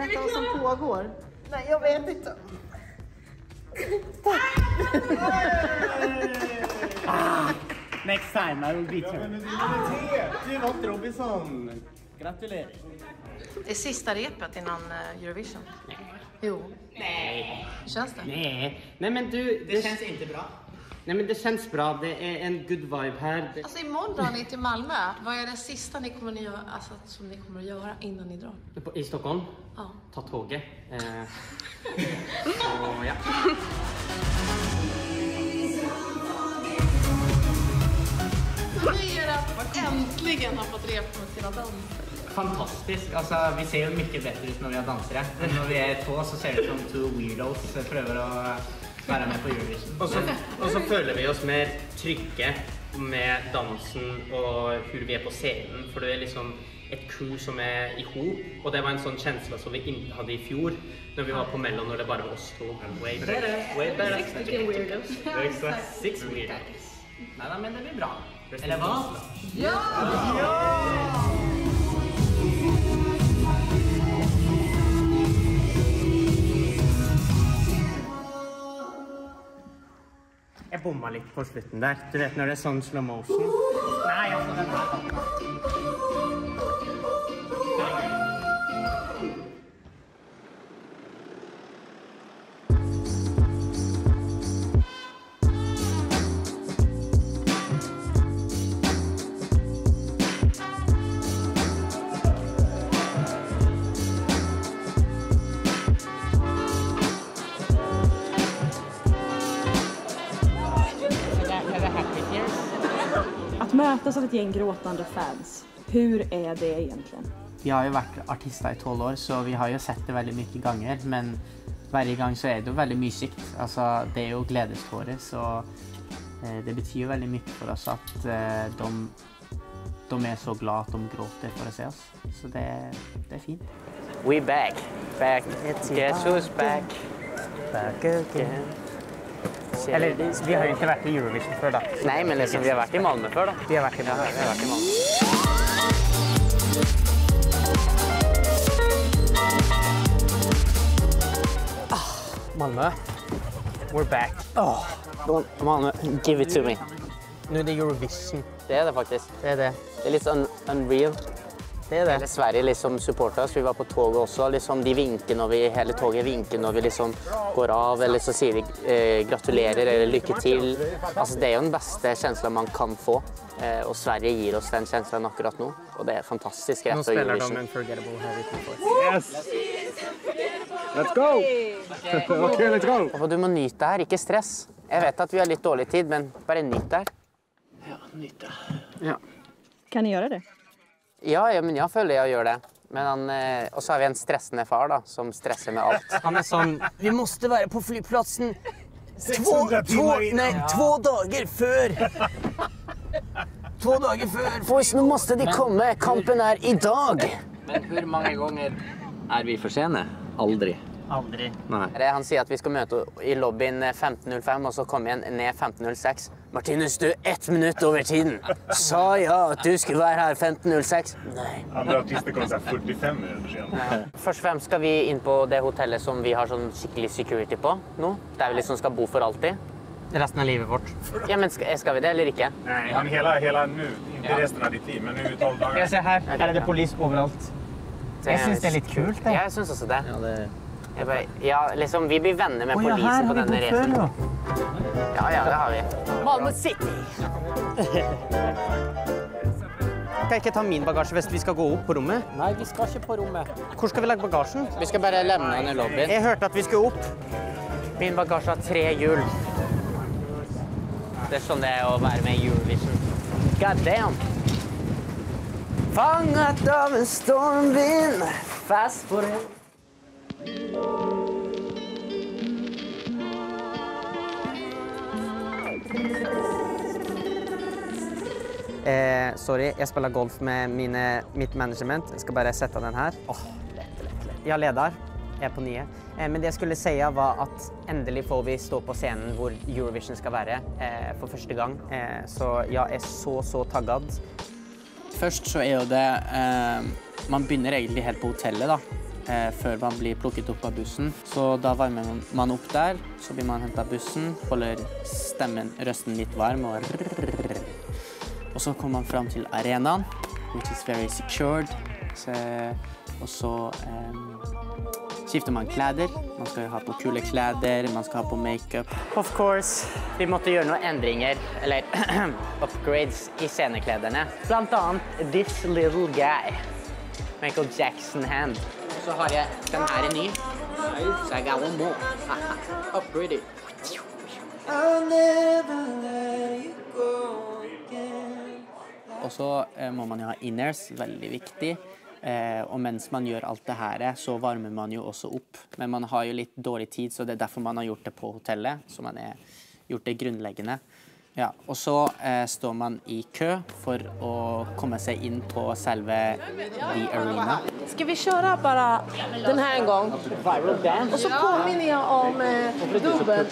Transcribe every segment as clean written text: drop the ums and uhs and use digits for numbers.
berätta vad som pågår? Nej, jag vet inte. Next time I will beat Ja, her. men det är något Robinson. Gratulerer. Det är sista repet innan Eurovision. Jo. Nej. Känns det? Nej men du... Det känns inte bra. Nej men det känns bra. Det är en good vibe här. Alltså imorgon drar ni till Malmö. Vad är det sista ni kommer att göra, alltså, som ni kommer att göra innan ni drar? I Stockholm? Ja. Ta tåget. Så ja. Hur är det att äntligen ha fått repa med sina dans? Fantastisk. Altså, vi ser jo mye bedre ut når vi har dansere. Men når vi er to, så ser det ut som to weirdos prøver å være med på Eurovision. Og så føler vi oss mer trygge med dansen og hvor vi er på scenen. For det er liksom et crew som er i hop. Og det var en sånn kjensle som vi ikke hadde i fjor, når vi var på mellom, når det bare var oss to. Way better. Way better. Weirdos. Six weirdos. Neida, men det blir bra. Eller hva? Ja! Jeg bomma litt på slutten der. Du vet når det er sånn slow motion? Nei, altså den her. Att mötas av ett gäng gråtande fans, hur är det egentligen? Vi har jo vært artister i 12 år, så vi har jo sett det veldig mye ganger, men hver gang så er det jo veldig mye sykt. Altså, det er jo gledestårer, så det betyr jo veldig mye for oss at de er så glad at de gråter for å se oss. Så det er fint. We back. Guess who's back? Back again. Eller, vi har jo ikke vært i Eurovision før da. Nei, men liksom, vi har vært i Malmö før da. Vi har vært i Malmö. Ja, vi har vært i Malmö. Malmö. We're back. Malmö, give it to me. Nå er det Eurovision. Det er det faktisk. Det er det. Det er litt sånn unreal. Det er det. Hele Sverige liksom supporter oss. Vi var på toget også. Liksom, de vinker når vi, hele toget vinker når vi liksom går av, eller så sier de gratulerer eller lykke til. Altså, det er jo den beste kjenslen man kan få. Og Sverige gir oss den kjenslen akkurat nå. Og det er fantastisk rett Nå for spiller Eurovision. de Unforgettable her utenfor. Yes! Let's go! Okay, let's go! Og du må nyte det her, ikke stress. Jeg vet at vi har litt dårlig tid, men bare nyt det her. Ja, nyte. Ja. Kan ni göra det? Ja, men jeg føler jeg gjør det. Men og så har vi en stressende far da, som stresser med alt. Han er sånn, vi måste være på flyplassen 2 dager før. 2 dager før. Boys, nå måste de komme. Kampen er i dag. Men hvor mange ganger er vi for sene? Aldri. Aldri. Nei. Han sier at vi skal møte i lobbyen 15.05, og så komme igjen ned 15.06. Martinus, du 1 minutt over tiden. Sa ja at du skulle være her 15.06. Nei. Andre artister kommer sånn 45 minutter siden. Først og fremst skal vi inn på det hotellet som vi har sånn skikkelig security på nå. Der vi liksom skal bo for alltid. Resten av livet vårt. Ja, men skal vi det eller ikke? Nej, men hela nu, inte resten av ditt liv, men nu i 12 dagar. Jeg ser her, her er det polis overalt. Jeg synes det er litt kult, det. Ja, jeg synes også det. Ja, det... Ja, liksom, vi blir venner med polisen på denne reisen. Ja, det har vi. Malmö City! Kan jeg ikke ta min bagasje hvis vi skal gå opp på rommet? Nei, vi skal ikke på rommet. Hvor skal vi legge bagasjen? Vi skal bare levne den i lobbyen. Jeg hørte at vi skulle opp. Min bagasje har 3 hjul. Det er sånn det er å være med i Eurovision. God damn! Fanget av en stormvind, fast på det. Sorry, jeg spiller golf med mitt management. Jeg skal bare sette den her. Lett. Jeg leder. Jeg er på 9. Men det jeg skulle si var at endelig får vi stå på scenen hvor Eurovision skal være for første gang. Så jeg er så tagget. Først så er jo det, man begynner egentlig helt på hotellet da. før man blir plukket opp av bussen. Så da varmer man opp der, så blir man hentet av bussen, holder røsten litt varm, og så kommer man frem til arenaen, which is very secured. Og så skifter man klæder. Man skal ha på kule klæder, man skal ha på makeup. Of course, vi måtte gjøre noen endringer, eller upgrades i sceneklederne. Blant annet this little guy. Michael Jackson hand. Så har jeg den her i ny. Så jeg har one more. Upgrade it. Og så må man jo ha inners, veldig viktig. Og mens man gjør alt det her, så varmer man jo også opp. Men man har jo litt dårlig tid, så det er derfor man har gjort det på hotellet. Så man har gjort det grunnleggende. Ja, og så står man i kø for å komme seg inn på selve The Arena. Ska vi köra bara den här en gång? Och så påminner jag om dubbel.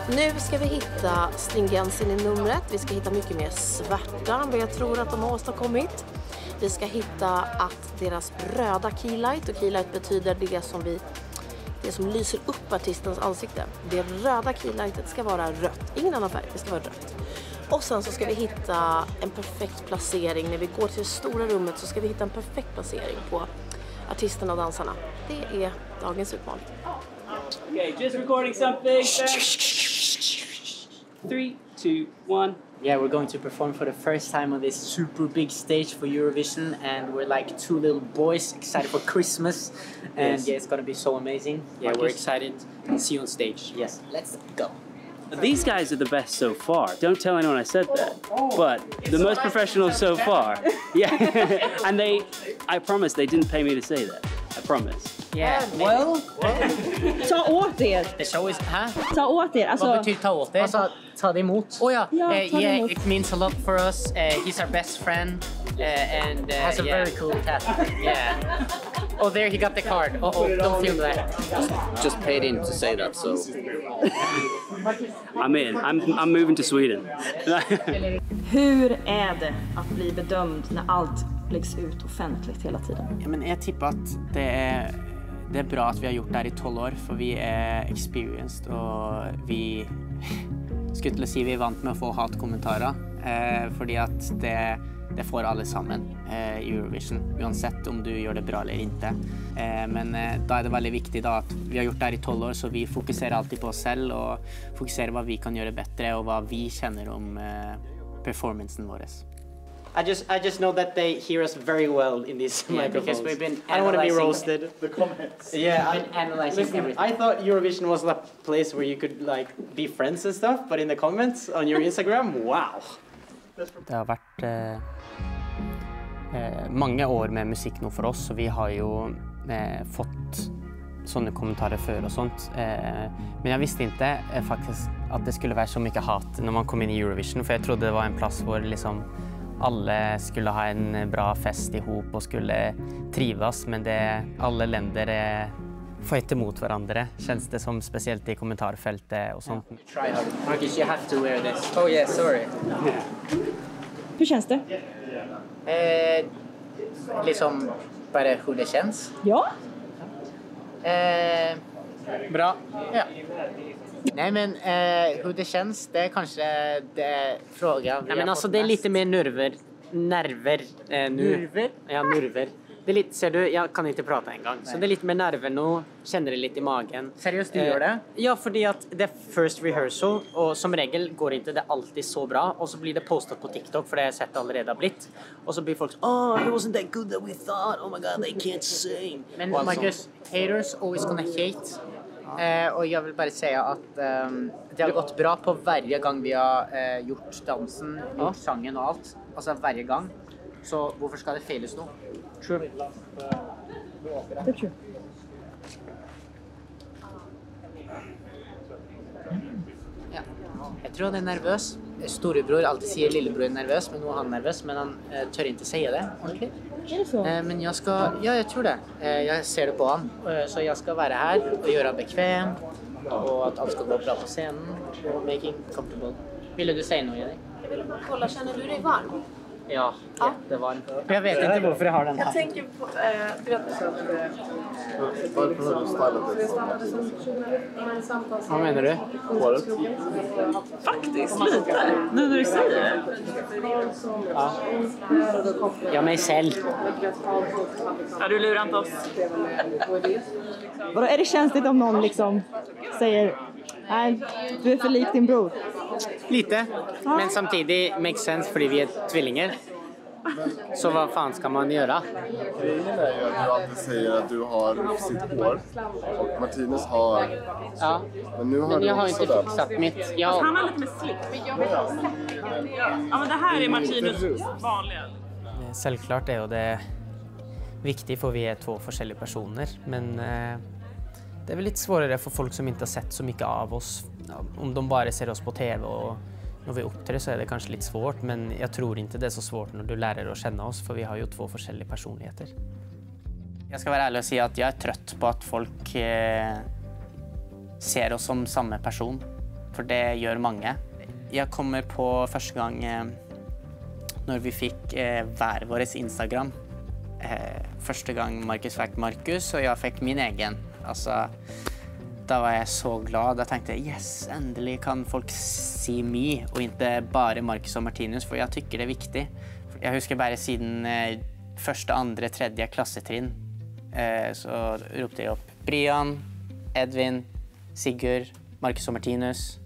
Nu ska vi hitta stringensen i numret. Vi ska hitta mycket mer svärta än vad jag tror att de har åstadkommit. Vi ska hitta att deras röda keylight, och keylight betyder det som lyser upp artistens ansikte. Det röda keylightet ska vara rött. Ingen annan färg, det ska vara rött. Och sen så ska vi hitta en perfekt placering. När vi går till det stora rummet så ska vi hitta en perfekt placering på artisterna och dansarna. Det är dagens utmaning. Okay, just recording something. 3, 2, 1. Yeah, we're going to perform for the first time on this super big stage for Eurovision, and we're like two little boys excited for Christmas, and yeah, it's gonna be so amazing. Yeah, we're excited to see you on stage. Yes, let's go. These guys are the best so far. Don't tell anyone I said that. But the most professional so far. Yeah, and I promise they didn't pay me to say that. I promise. Yeah, well, Ta åt er! the show is... Huh? Ta åt er! Alltså, Vad betyder ta åt er? Altså, ta det imot. Oh yeah, Ja, ta det yeah, emot. it means a lot for us. He's our best friend, and Has a yeah. very cool tattoo. Yeah. Oh, there he got the card. Oh, don't film that. Just paid in to say that, so I'm in. I'm moving to Sweden. hur är det att bli bedömd när allt läggs ut offentligt hela tiden? Ja, men jeg tipper at det er bra at vi har gjort det her i 12 år, for vi er experienced, og vi skulle til å si vi er vant med å få hatkommentarer, fordi at det får alle sammen i Eurovision, uansett om du gjør det bra eller ikke. Men da er det veldig viktig da, at vi har gjort det her i 12 år, så vi fokuserer alltid på oss selv, og fokuserer hva vi kan gjøre bedre, og hva vi kjenner om performancen vår. I just know that they hear us very well in these microphones. Because we've been I don't want to be analyzing roasted. The comments. Yeah, We've been analyzing everything. I thought Eurovision was a place where you could like be friends and stuff, but in the comments on your Instagram, wow. Det har vært mange år med musikk nå for oss, og vi har jo fått sånne kommentarer før og sånt. Men jeg visste ikke faktisk at det skulle være så mye hat når man kom inn i Eurovision, for jeg trodde det var en plass hvor liksom alle skulle ha en bra fest i hop og skulle trives, men alle länder fighter mot hverandre, kjennes det som spesielt i kommentarfeltet og sånt. Try hard. Marcus, you have to wear this. oh yeah, sorry. Hur känns det? Liksom bara hur det känns. Ja? Bra. Ja. Nej, men hur det känns, det är kanske det frågan. Nej, men alltså det är lite mer nerver nu. Nerver? Ja, nerver. Det är lite, ser du, jag kan inte prata en gång. Så det är lite mer nerver nu, känner det lite i magen. Seriöst, du gör det? Ja, fordi at det er first rehearsal, og som regel går ikke det alltid så bra, og så blir det postet på TikTok, for det har jeg sett allerede har blitt. Og så blir folk sånn, oh, it wasn't that good that we thought, oh my god, they can't sing. Men Marcus, haters always gonna hate. Och jag vill bara säga att det har gått bra på varje gång vi har gjort dansen, gjort sangen och allt. Alltså varje gång. Så hvorfor skal det feiles nå? True. Det är true. Ja. Jeg tror han er nervøs. Storebror alltid sier lillebror er nervøs, men nå er han nervøs, men han tør ikke si det ordentlig. Är det så? Men jeg tror det. Jeg ser det på han. Så jeg skal være her og gjøre han bekvem, og at alt skal gå bra på scenen, og making comfortable. Ville du si noe, Jenny? Kolla, känner du dig varm? Ja, jättevarm. Jag vet inte varför jag har den här. Jag tänker på, du vet så att... Varför har du stylat det? Vad menar du? Håret? Faktiskt, lite. Nu när du säger det. Ja. Jag mig själv. Ja, du lurar inte oss. Vadå, är det känsligt om någon liksom säger nej, du är för lik din bror? Lite, men samtidigt makes sense fordi vi är tvillinger. Så vad fan ska man göra? Grejen är ju att du alltid säger att du har sitt hår och Martinus har... Ja, men nu har men du jag har också inte det. fixat mitt. Han har lite mer slick. Ja, men det här är Martinus vanliga. Selvklart er jo det viktig, for vi er to forskjellige personer, men det er vel litt svårere for folk som ikke har sett så mye av oss. Om de bare ser oss på TV, og når vi opptrer så er det kanskje litt svårt, men jeg tror ikke det er så svårt når du lærer å kjenne oss, for vi har jo to forskjellige personligheter. Jeg skal være ærlig og si at jeg er trøtt på at folk ser oss som samme person, for det gjør mange. Jeg kommer på første gang når vi fikk hver vår Instagram. Første gang Markus fikk Markus, og jeg fikk min egen. Altså, da var jeg så glad. Da tenkte jeg, yes, endelig kan folk si mi, og ikke bare Markus og Martinus, for jeg tykker det er viktig. Jeg husker bare siden første, andre, tredje klassetrinn, så ropte jeg opp Brian, Edvin, Sigurd, Markus og Martinus,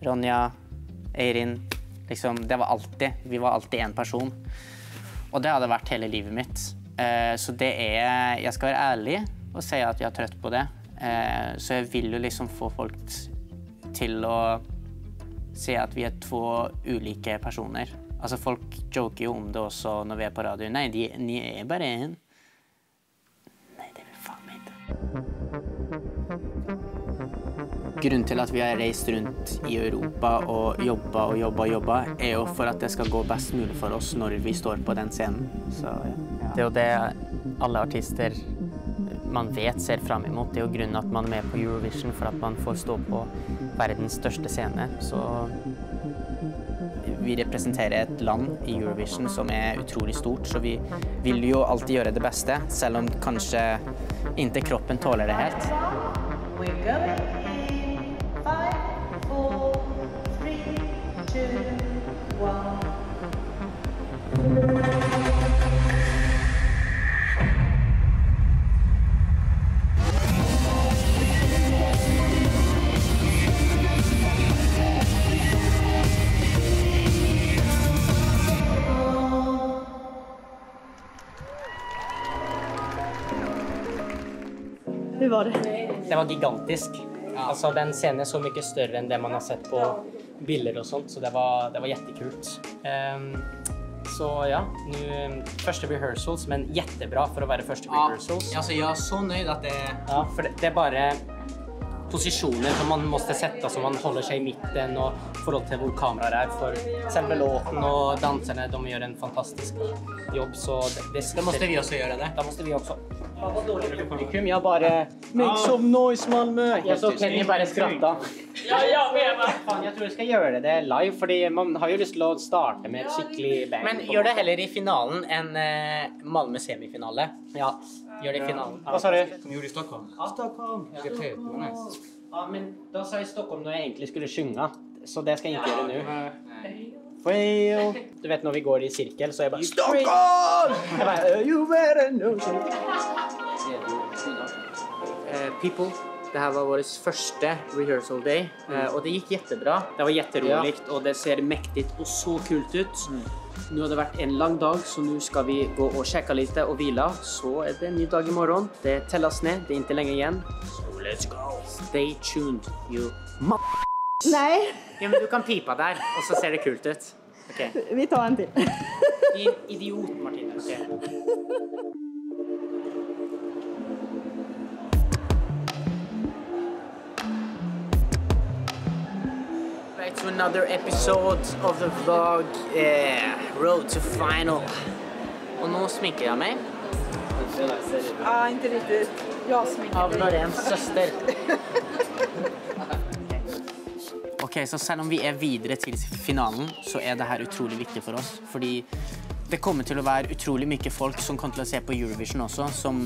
Ronja, Eirin. Liksom, det var alltid. Vi var alltid en person. Og det hadde vært hele livet mitt. Så det er, jeg skal være ærlig og si at jeg er trøtt på det. Så jeg vil jo liksom få folk til å se at vi er to ulike personer. Altså folk joker jo om det også når vi er på radio. Nei, de er bare en. Nei, det vil faen meg ikke. Grunnen til at vi har reist rundt i Europa og jobba, er jo for at det skal gå best mulig for oss når vi står på den scenen. Så, ja. Det er jo det alle artister man vet ser frem imot. Det er jo grunnen at man er med på Eurovision, for at man får stå på verdens største scene. Så vi representerer et land i Eurovision som er utrolig stort, så vi vil jo alltid gjøre det beste, selv om kanskje ikke kroppen tåler det helt. We're going in 5, 4, 3, 2, 1. Hur var det? Det var gigantisk. Alltså den scenen är så mycket större än det man har sett på bilder och sånt, så det var jättekult. Så ja, nu första rehearsals, men jättebra för att vara första rehearsals. Alltså jag är så nöjd att det... Ja, för det är bara positioner som man måste sätta så man håller sig i mitten och förhåll till vår kamera där, för själva låten och danserna, de gör en fantastisk jobb, så det måste vi också göra det. Det måste vi också. Ja, vad dåligt publikum. Jag bara make some noise, Malmö. Jag så kan ni bara skratta. Ja, jag menar. Fan, jag tror jag ska göra det live, för man har ju lust till att starta med ett skickligt band. Men gör det heller i finalen än Malmö semifinale. Ja, gör det i finalen. Vad sa du? Som gjorde i Stockholm. Ja, Stockholm. Jag ska ta ut med nice. Ja, men då sa jag Stockholm när jag egentligen skulle sjunga. Så det ska jag inte göra nu. Well. Du vet när vi går i cirkel så är jag bara Stockholm! Jag bara, you better know. People, det här var vår första rehearsal day och det gick jättebra. Det var jätteroligt och det ser mäktigt och så kult ut. Nu har det varit en lång dag, så nu ska vi gå och käka lite och vila. Så är det en ny dag imorgon. Det tällas ner, det är inte länge igen. So let's go. Stay tuned, you Nej. Ja, men du kan pipa där och så ser det kult ut. Okej. Okay. Vi tar en till. Din idiot, Martin. Okay. Right to another episode of the vlog, Road to Final. Och nu sminkar jag mig. Ja, inte riktigt. Jag sminkar av Lorens søster. Ok, så selv om vi er videre til finalen, så er det her utrolig viktig for oss. Fordi Det kommer til å være utrolig mye folk som kommer til å se på Eurovision også, som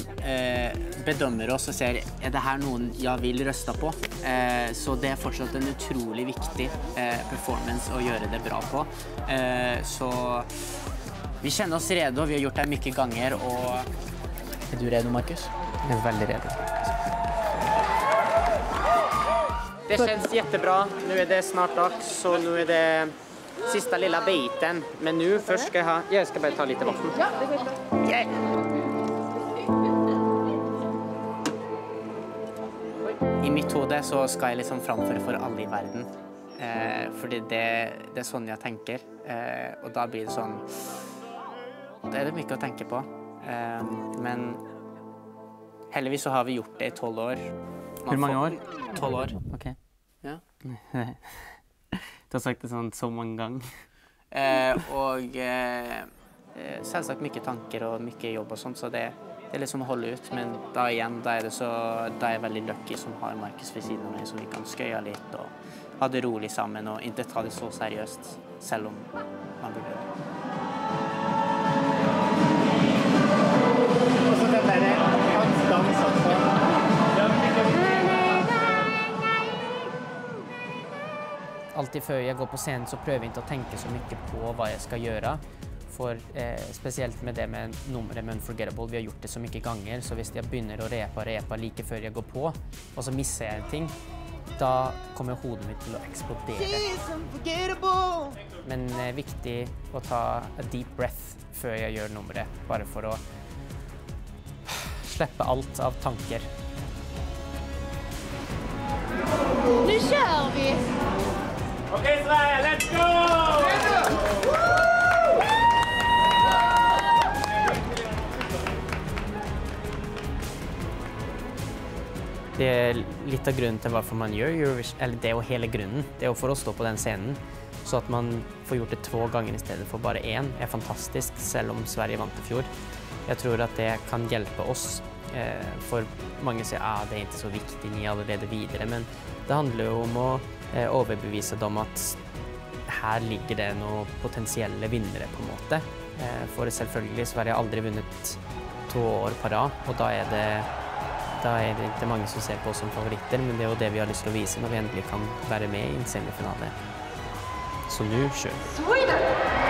bedømmer oss og ser, er det her noen jeg vil røste på? Så det er fortsatt en utrolig viktig performance å gjøre det bra på. Så vi kjenner oss redo, vi har gjort det mye ganger, og... Er du redo, Markus? Jeg er veldig redo. Det känns jättebra. Nu är det snart dags, så nu är det sista lilla biten. Men nu först ska jag ska bara ta lite vatten. Ja, det går bra. Yeah. I mitt hode så skal jeg liksom framføre for alle i verden. Fordi det er sånn jeg tenker. Og da blir det sånn... Det er det mye å tenke på. Men heldigvis så har vi gjort det i 12 år. Hvor mange år? 12 år. Ok. Ja. Du har sagt det sånn så mange ganger. Og selvsagt mye tanker og mye jobb og sånt, så det er liksom å holde ut. Men da igjen, da er jeg veldig lucky som har Markus ved siden av meg, så vi kan skøye litt og ha det rolig sammen og ikke ta det så seriøst, selv om man burde det. Og så den der dans også. Alltid før jeg går på scenen så prøver jeg ikke å tenke så mye på hva jeg skal gjøre. For spesielt med det med nummeret med Unforgettable, vi har gjort det så mye ganger, så hvis jeg begynner å repe like før jeg går på, og så misser jeg en ting, da kommer hodet mitt til å eksplodere. Men det er viktig å ta a deep breath før jeg gjør nummeret, bare for å slippe alt av tanker. Nu kör vi! Okej, Sverige, let's go! Det er litt av grunnen til hvorfor man gjør Eurovision, eller det er jo hele grunnen. Det er jo for å stå på den scenen, så at man får gjort det 2 ganger i stedet for bare 1 er fantastisk, selv om Sverige vant i fjor. Jeg tror at det kan hjelpe oss, for mange sier at det er ikke så viktig, ni er allerede videre, men det handler jo om å overbevise dem at her ligger det noen potensielle vinnere på en måte. For selvfølgelig, Sverige har aldri vunnet 2 år på rad, og da er det ikke mange som ser på oss som favoritter, men det er jo det vi har lyst til å vise når vi endelig kan være med i en semifinale. Så nå kjører vi.